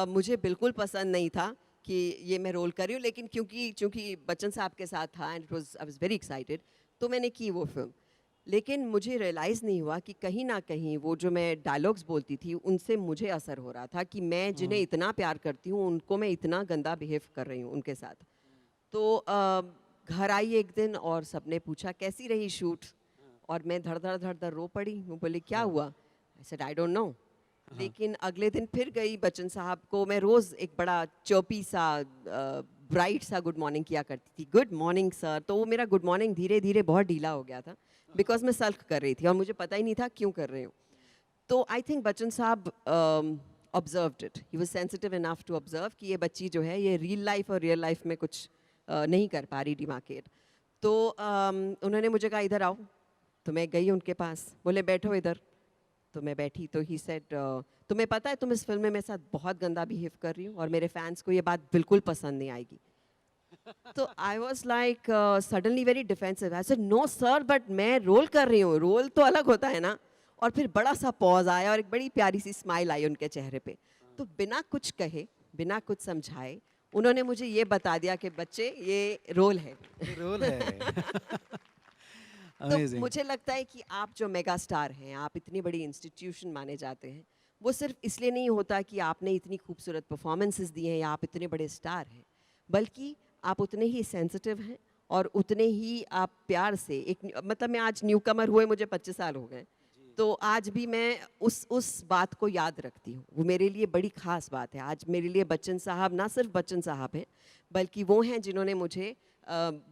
मुझे बिल्कुल पसंद नहीं था कि ये मैं रोल कर रही हूँ, लेकिन क्योंकि बच्चन साहब के साथ था and I was very excited, तो मैंने की वो फिल्म। लेकिन मुझे रियलाइज़ नहीं हुआ कि कहीं ना कहीं वो जो मैं डायलॉग्स बोलती थी उनसे मुझे असर हो रहा था कि मैं जिन्हें इतना प्यार करती हूँ उनको मैं इतना गंदा बिहेव कर रही हूँ उनके साथ। तो घर आई एक दिन और सबने पूछा कैसी रही शूट, और मैं धड़ धड़ रो पड़ी। वो बोले क्या हुआ? आई सेड आई डोंट नो। लेकिन अगले दिन फिर गई, बच्चन साहब को मैं रोज़ एक बड़ा चौपी सा ब्राइट सा गुड मॉर्निंग किया करती थी, गुड मॉर्निंग सर। तो वो मेरा गुड मॉर्निंग धीरे धीरे बहुत ढीला हो गया था बिकॉज मैं सल्क कर रही थी और मुझे पता ही नहीं था क्यों कर रही हूँ। तो आई थिंक बच्चन साहब observed it, he was sensitive enough to observe कि ये बच्ची जो है ये रियल लाइफ और रियल लाइफ में कुछ नहीं कर पा रही डिमार्केट। तो उन्होंने मुझे कहा इधर आओ। तो मैं गई उनके पास, बोले बैठो इधर। तो मैं बैठी तो ही सेड तुम्हें पता है तुम इस फिल्म में मेरे साथ बहुत गंदा बिहेव कर रही हो और मेरे फैंस को ये बात बिल्कुल पसंद नहीं आएगी. तो I was like suddenly very defensive. I said no sir, but मैं रोल कर रही हूँ, रोल तो अलग होता है ना. और फिर बड़ा सा पॉज आया और एक बड़ी प्यारी सी स्माइल आई उनके चेहरे पे. तो बिना कुछ कहे, बिना कुछ समझाए, उन्होंने मुझे ये बता दिया कि बच्चे ये रोल है. रोल है. तो अमेजिंग. मुझे लगता है कि आप जो मेगा स्टार हैं, आप इतनी बड़ी इंस्टीट्यूशन माने जाते हैं, वो सिर्फ इसलिए नहीं होता कि आपने इतनी खूबसूरत परफॉर्मेंसेस दी हैं या आप इतने बड़े स्टार हैं, बल्कि आप उतने ही सेंसिटिव हैं और उतने ही आप प्यार से मतलब मैं आज न्यू कमर हुए मुझे 25 साल हो गए, तो आज भी मैं उस बात को याद रखती हूँ. वो मेरे लिए बड़ी ख़ास बात है. आज मेरे लिए बच्चन साहब ना सिर्फ बच्चन साहब हैं, बल्कि वो हैं जिन्होंने मुझे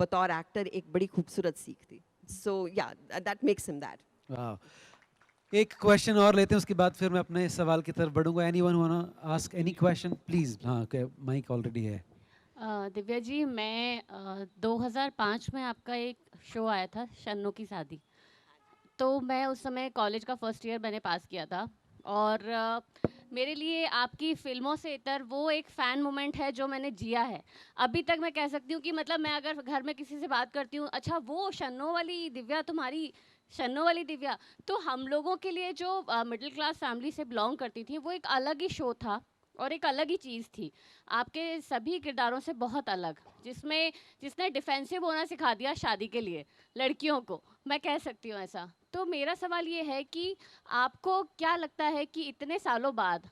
बतौर एक्टर एक बड़ी खूबसूरत सीख दी. सो या दैट मेक्स हिम दैट. वाह. एक क्वेश्चन और लेते हैं, उसके बाद फिर मैं अपने सवाल की तरफ बढ़ूंगा. Anyone wanna ask any question please? हाँ, माइक ऑलरेडी है. दिव्या जी, मैं 2005 में आपका एक शो आया था, शन्नो की शादी. तो मैं उस समय कॉलेज का फर्स्ट ईयर मैंने पास किया था और मेरे लिए आपकी फ़िल्मों से इतर वो एक फ़ैन मोमेंट है जो मैंने जिया है. अभी तक मैं कह सकती हूँ कि मतलब मैं अगर घर में किसी से बात करती हूँ, अच्छा वो शन्नो वाली दिव्या, तुम्हारी शन्नो वाली दिव्या, तो हम लोगों के लिए जो मिडिल क्लास फैमिली से बिलोंग करती थी, वो एक अलग ही शो था और एक अलग ही चीज़ थी. आपके सभी किरदारों से बहुत अलग, जिसने डिफेंसिव होना सिखा दिया शादी के लिए लड़कियों को, मैं कह सकती हूँ ऐसा. तो मेरा सवाल ये है कि आपको क्या लगता है कि इतने सालों बाद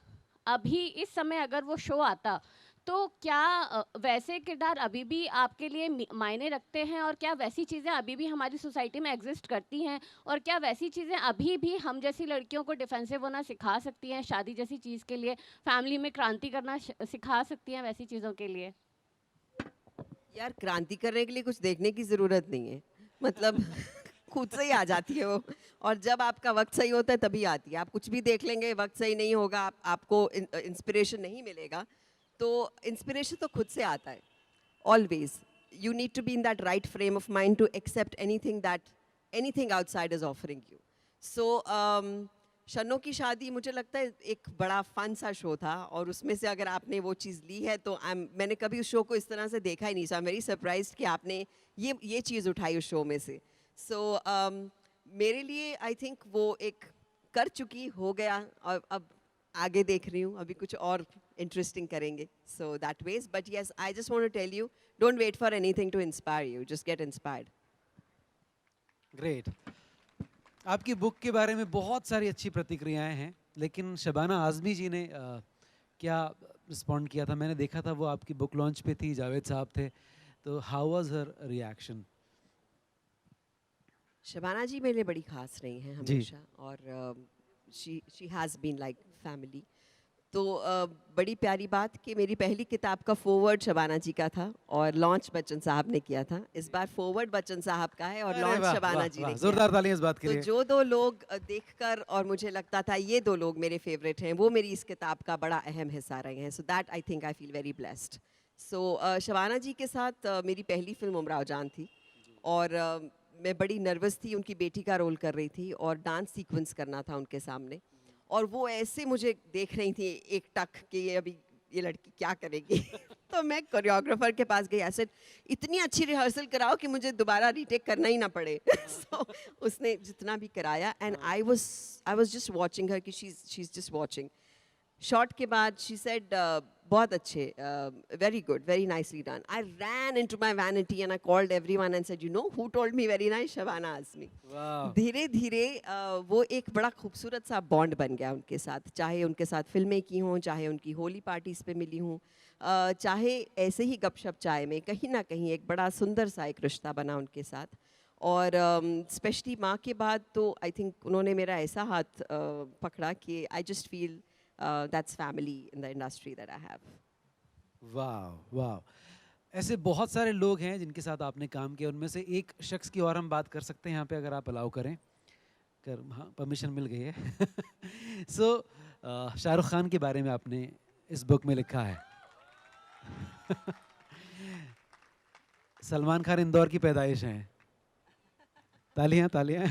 अभी इस समय अगर वो शो आता, तो क्या वैसे किरदार अभी भी आपके लिए मायने रखते हैं और क्या वैसी चीज़ें अभी भी हमारी सोसाइटी में एग्जिस्ट करती हैं और क्या वैसी चीज़ें अभी भी हम जैसी लड़कियों को डिफेंसिव होना सिखा सकती हैं शादी जैसी चीज़ के लिए, फैमिली में क्रांति करना सिखा सकती हैं वैसी चीज़ों के लिए? यार क्रांति करने के लिए कुछ देखने की ज़रूरत नहीं है. मतलब खुद से ही आ जाती है वो. और जब आपका वक्त सही होता है तभी आती है. आप कुछ भी देख लेंगे, वक्त सही नहीं होगा, आपको इंस्पिरेशन नहीं मिलेगा, तो इंस्पिरेशन तो खुद से आता है. Always you need to be in that right frame of mind to accept anything outside is offering you. So Shanno की शादी मुझे लगता है एक बड़ा फन सा शो था और उसमें से अगर आपने वो चीज़ ली है तो मैंने कभी उस शो को इस तरह से देखा ही नहीं. सो आई एम वेरी सरप्राइज्ड कि आपने ये चीज़ उठाई उस शो में से. सो मेरे लिए आई थिंक वो एक कर चुकी हो गया और अब आगे देख रही हूँ, अभी कुछ और इंटरेस्टिंग करेंगे. So that ways, but yes, I just want to tell you, don't wait for anything to inspire you, just get inspired. Great. आपकी बुक के बारे में बहुत सारी अच्छी प्रतिक्रियाएं हैं, लेकिन शबाना आज़मी जी ने क्या रिस्पॉन्ड किया था? मैंने देखा था वो आपकी बुक लॉन्च पे थी, जावेद साहब थे, तो how was her reaction? Shabana ji मेरे लिए बड़ी खास रही हैं हमेशा और she has been like family. तो बड़ी प्यारी बात कि मेरी पहली किताब का फॉरवर्ड शबाना जी का था और लॉन्च बच्चन साहब ने किया था. इस बार फॉरवर्ड बच्चन साहब का है और अरे लॉन्च वाह, शबाना वाह, जी वाह, ने किया. जोरदार तालियां इस बात के तो लिए. जो दो लोग देखकर और मुझे लगता था ये दो लोग मेरे फेवरेट हैं, वो मेरी इस किताब का बड़ा अहम हिस्सा रहे हैं. So that I think I feel very blessed. So Shabana ji के साथ मेरी पहली फिल्म उमराव जान थी और मैं बड़ी नर्वस थी. उनकी बेटी का रोल कर रही थी और डांस सीक्वेंस करना था उनके सामने और वो ऐसे मुझे देख रही थी एक टक कि ये अभी ये लड़की क्या करेगी. तो मैं कोरियोग्राफर के पास गई, ऐसे इतनी अच्छी रिहर्सल कराओ कि मुझे दोबारा रीटेक करना ही ना पड़े. So, उसने जितना भी कराया and I was just watching her कि she is just watching. Shot के बाद शी सेड बहुत अच्छे, very good, very nicely done. I ran into my vanity and I called everyone and said you know who told me very nice? Shabana Azmi. वाह. धीरे धीरे वो एक बड़ा खूबसूरत सा बॉन्ड बन गया उनके साथ. चाहे उनके साथ फिल्में की हों, चाहे उनकी होली पार्टीज पे मिली हूँ, चाहे ऐसे ही गपशप चाय में, कहीं ना कहीं एक बड़ा सुंदर सा एक रिश्ता बना उनके साथ. और स्पेशली माँ के बाद तो आई थिंक उन्होंने मेरा ऐसा हाथ पकड़ा कि I just feel that's family in the industry that I have. वाह वाह. ऐसे बहुत सारे लोग हैं जिनके साथ आपने काम किया, उनमें से एक शख्स की और हम बात कर सकते हैं यहाँ पे, अगर आप अलाउ करें. हाँ, परमिशन मिल गई है. सो शाहरुख खान के बारे में आपने इस बुक में लिखा है. सलमान खान इंदौर की पैदाइश हैं. तालियां तालियां.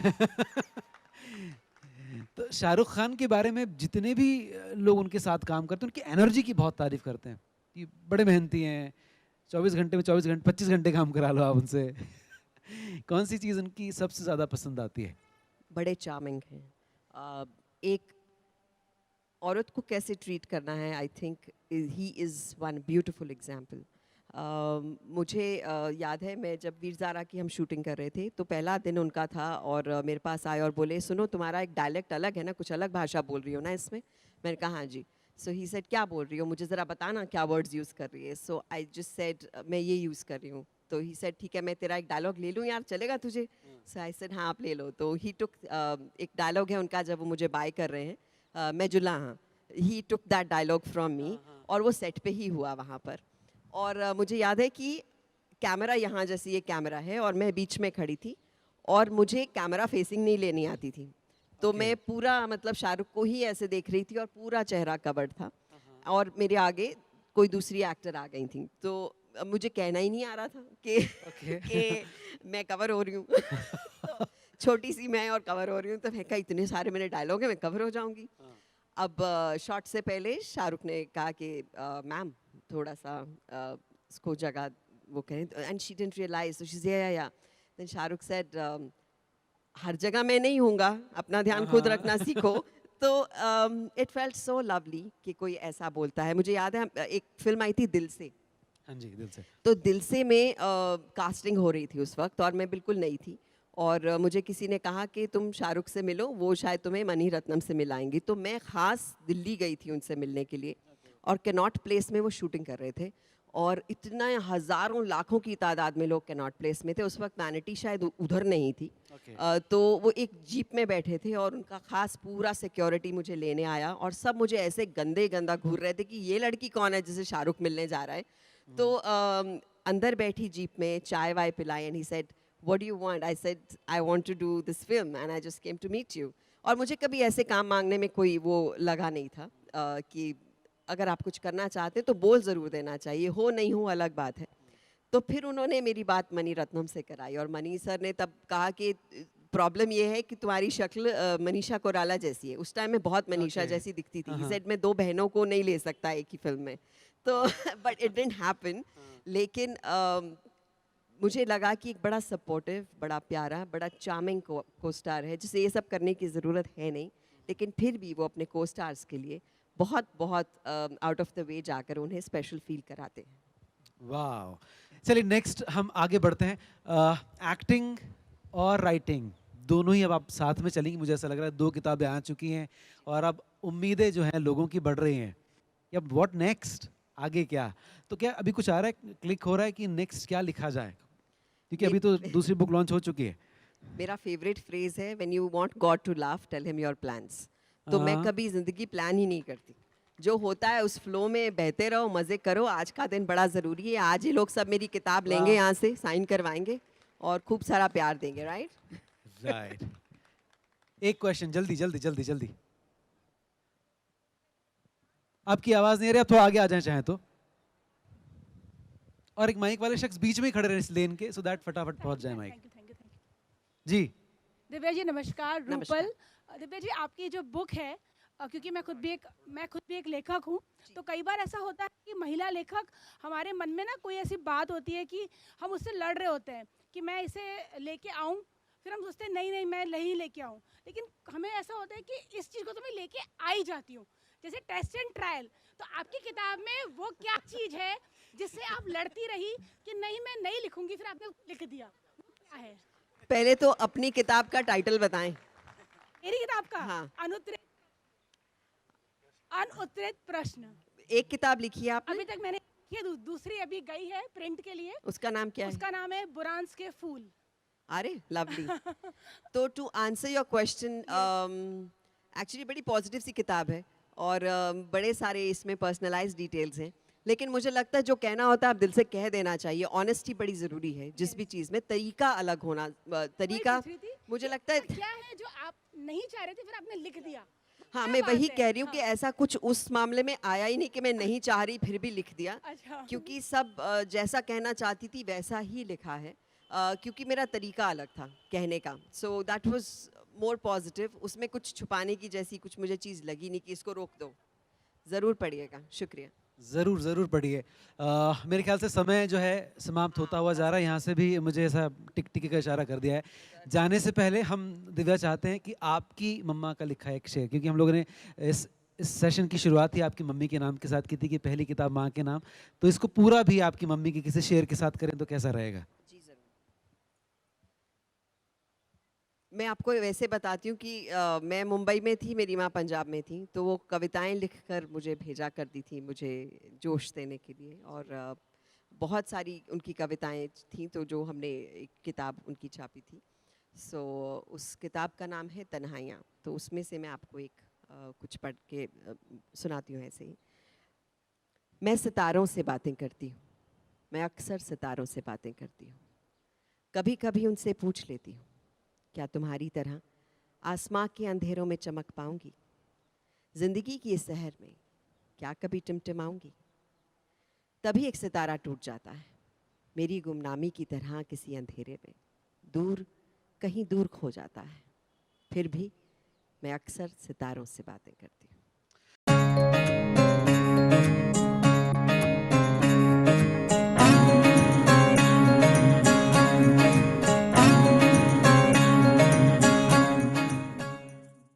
तो शाहरुख खान के बारे में जितने भी लोग उनके साथ काम करते हैं उनकी एनर्जी की बहुत तारीफ करते हैं कि बड़े मेहनती हैं, 24 घंटे में 24 घंटे 25 घंटे काम करा लो आप उनसे। कौन सी चीज़ उनकी सबसे ज़्यादा पसंद आती है? बड़े चार्मिंग हैं। एक औरत को कैसे ट्रीट करना है, I think he is one beautiful example. मुझे याद है, मैं जब वीर ज़ारा की हम शूटिंग कर रहे थे तो पहला दिन उनका था और मेरे पास आए और बोले सुनो तुम्हारा एक डायलेक्ट अलग है ना, कुछ अलग भाषा बोल रही हो ना इसमें। मैंने कहा हाँ जी। सो ही सेड क्या बोल रही हो, मुझे ज़रा बताना क्या वर्ड्स यूज़ कर रही है। सो आई जस्ट सेड मैं ये यूज़ कर रही हूँ। तो ही सेड ठीक है मैं तेरा एक डायलॉग ले लूँ यार, चलेगा तुझे? सो आई सेड हाँ आप ले लो। तो ही टुक एक डायलॉग है उनका जब वो मुझे बाय कर रहे हैं, मैं जुल्ला हाँ, he took that dialogue from me और वो सेट पे ही हुआ वहाँ पर। और मुझे याद है कि कैमरा यहाँ जैसे ये कैमरा है और मैं बीच में खड़ी थी और मुझे कैमरा फेसिंग नहीं लेनी आती थी। तो मैं पूरा मतलब शाहरुख को ही ऐसे देख रही थी और पूरा चेहरा कवर्ड था और मेरे आगे कोई दूसरी एक्टर आ गई थी। तो मुझे कहना ही नहीं आ रहा था कि मैं कवर हो रही हूँ। तो छोटी सी मैं और कवर हो रही हूँ, तो मैं कहा इतने सारे मेरे डायलॉग हैं मैं कवर हो जाऊँगी। अब शॉट से पहले शाहरुख ने कहा कि मैम थोड़ा सा इसको जगह वो करें, and she didn't realise, so she said या देन शाहरुख सेड हर जगह मैं नहीं हूँगा, अपना ध्यान खुद रखना सीखो। तो इट फेल्ट सो लवली कि कोई ऐसा बोलता है। मुझे याद है एक फिल्म आई थी दिल से। हाँ जी, दिल से। तो दिल से में कास्टिंग हो रही थी उस वक्त और मैं बिल्कुल नई थी और मुझे किसी ने कहा कि तुम शाहरुख से मिलो, वो शायद तुम्हें मनी रत्नम से मिलाएंगी। तो मैं ख़ास दिल्ली गई थी उनसे मिलने के लिए और कैनॉट प्लेस में वो शूटिंग कर रहे थे और इतना हज़ारों लाखों की तादाद में लोग कैनॉट प्लेस में थे। उस वक्त वैनिटी शायद उधर नहीं थी। तो वो एक जीप में बैठे थे और उनका ख़ास पूरा सिक्योरिटी मुझे लेने आया और सब मुझे ऐसे गंदा घूर रहे थे कि ये लड़की कौन है जिसे शाहरुख मिलने जा रहा है। तो अंदर बैठी जीप में चाय वाय पिलाई and he said what do you want? I said I want to do this film and I just came to meet you. और मुझे कभी ऐसे काम मांगने में कोई वो लगा नहीं था कि अगर आप कुछ करना चाहते हैं तो बोल ज़रूर देना चाहिए, हो नहीं हो अलग बात है। तो फिर उन्होंने मेरी बात मनी रत्नम से कराई और मनी सर ने तब कहा कि प्रॉब्लम ये है कि तुम्हारी शक्ल मनीषा कोइराला जैसी है। उस टाइम में बहुत मनीषा जैसी दिखती थी। ही सेड मैं दो बहनों को नहीं ले सकता एक ही फिल्म में। तो बट इट डिडंट हैपन। लेकिन मुझे लगा कि एक बड़ा सपोर्टिव, बड़ा प्यारा, बड़ा चार्मिंग को स्टार है जिसे ये सब करने की ज़रूरत है नहीं, लेकिन फिर भी वो अपने को स्टार्स के लिए बहुत बहुत आउट ऑफ द वे जाकर उन्हें स्पेशल फील कराते हैं। वाह, चलिए नेक्स्ट हम आगे बढ़ते हैं। एक्टिंग और राइटिंग दोनों ही अब आप साथ में चलेंगी, मुझे ऐसा लग रहा है। 2 किताबें आ चुकी हैं और अब उम्मीदें जो हैं लोगों की बढ़ रही हैं। अब व्हाट नेक्स्ट, आगे क्या? तो क्या अभी कुछ आ रहा है, क्लिक हो रहा है कि नेक्स्ट क्या लिखा जाए? क्योंकि अभी तो दूसरी बुक लॉन्च हो चुकी है। मेरा फेवरेट फ्रेज है when you want God to laugh tell him your plans. तो मैं कभी ज़िंदगी प्लान ही नहीं करती, जो होता है उस फ्लो में बहते रहो, मज़े करो। आज का दिन बड़ा ज़रूरी है, आज ही लोग सब मेरी किताब लेंगे, यहाँ से साइन करवाएंगे और खूब सारा प्यार देंगे। Right right. एक क्वेश्चन, जल्दी जल्दी जल्दी जल्दी। आपकी आवाज नहीं आ रही, आप थोड़ा आगे आ जाए चाहें तो। और एक माइक वाले शख्स बीच में ही खड़े रहे इस लेन के, सो दैट फटाफट पहुंच जाए mic. Thank you. Ji Divya ji नमस्कार। नमस्कार। रूपल, दिव्या जी आपकी जो बुक है, क्योंकि मैं खुद भी एक लेखक हूँ, तो कई बार ऐसा होता है कि महिला लेखक हमारे मन में ना कोई ऐसी बात होती है कि हम उससे लड़ रहे होते हैं कि मैं इसे लेके आऊँ, फिर हम सोचते हैं नहीं मैं नहीं लेके आऊँ, लेकिन हमें ऐसा होता है कि इस चीज़ को तो मैं लेके आ ही जाती हूँ, जैसे टेस्ट एंड ट्रायल। तो आपकी किताब में वो क्या चीज़ है जिससे आप लड़ती रही कि नहीं मैं नहीं लिखूंगी, फिर आपने लिख दिया, वो क्या है? पहले तो अपनी किताब का टाइटल बताएं। मेरी किताब का? हाँ। अनुत्तरित प्रश्न। एक किताब लिखी है आपने? अभी तक मैंने लिखी है, दूसरी अभी गई है प्रिंट के लिए। उसका नाम क्या है? उसका नाम है बुरांस के फूल। अरे लवली। तो to answer your question, actually बड़ी पॉजिटिव सी किताब है और बड़े सारे इसमें पर्सनलाइज्ड डिटेल्स हैं, लेकिन मुझे लगता है जो कहना होता है आप दिल से कह देना चाहिए। ऑनेस्टी बड़ी ज़रूरी है जिस भी चीज़ में, तरीका अलग होना, तरीका मुझे लगता है। क्या है जो आप नहीं चाह रहे थे फिर आपने लिख दिया? हाँ, क्या मैं वही बात है? कह रही हूँ कि ऐसा कुछ उस मामले में आया ही नहीं कि मैं नहीं चाह रही फिर भी लिख दिया, अच्छा। क्योंकि सब जैसा कहना चाहती थी वैसा ही लिखा है, क्योंकि मेरा तरीका अलग था कहने का। So that was more positive, उसमें कुछ छुपाने की जैसी कुछ मुझे चीज़ लगी नहीं कि इसको रोक दो। ज़रूर पढ़िएगा। शुक्रिया। ज़रूर ज़रूर पढ़िए। मेरे ख्याल से समय जो है समाप्त होता हुआ जा रहा है। यहाँ से भी मुझे ऐसा टिक टिक का इशारा कर दिया है। जाने से पहले हम दिव्या चाहते हैं कि आपकी मम्मा का लिखा एक शेर, क्योंकि हम लोगों ने इस सेशन की शुरुआत ही आपकी मम्मी के नाम के साथ की थी कि पहली किताब माँ के नाम, तो इसको पूरा भी आपकी मम्मी के किसी शेर के साथ करें तो कैसा रहेगा? जी ज़रूर। मैं आपको वैसे बताती हूँ कि मैं मुंबई में थी, मेरी माँ पंजाब में थी, तो वो कविताएं लिखकर मुझे भेजा करती थी मुझे जोश देने के लिए। और बहुत सारी उनकी कविताएं थीं, तो जो हमने एक किताब उनकी छापी थी। सो उस किताब का नाम है तन्हाइयाँ। तो उसमें से मैं आपको एक कुछ पढ़ के सुनाती हूँ ऐसे ही। मैं सितारों से बातें करती हूँ, मैं अक्सर सितारों से बातें करती हूँ। कभी कभी उनसे पूछ लेती हूँ, क्या तुम्हारी तरह आसमां के अंधेरों में चमक पाऊंगी? जिंदगी की इस शहर में क्या कभी टिमटिमाऊंगी? तभी एक सितारा टूट जाता है, मेरी गुमनामी की तरह किसी अंधेरे में, दूर कहीं दूर खो जाता है। फिर भी मैं अक्सर सितारों से बातें करती हूँ।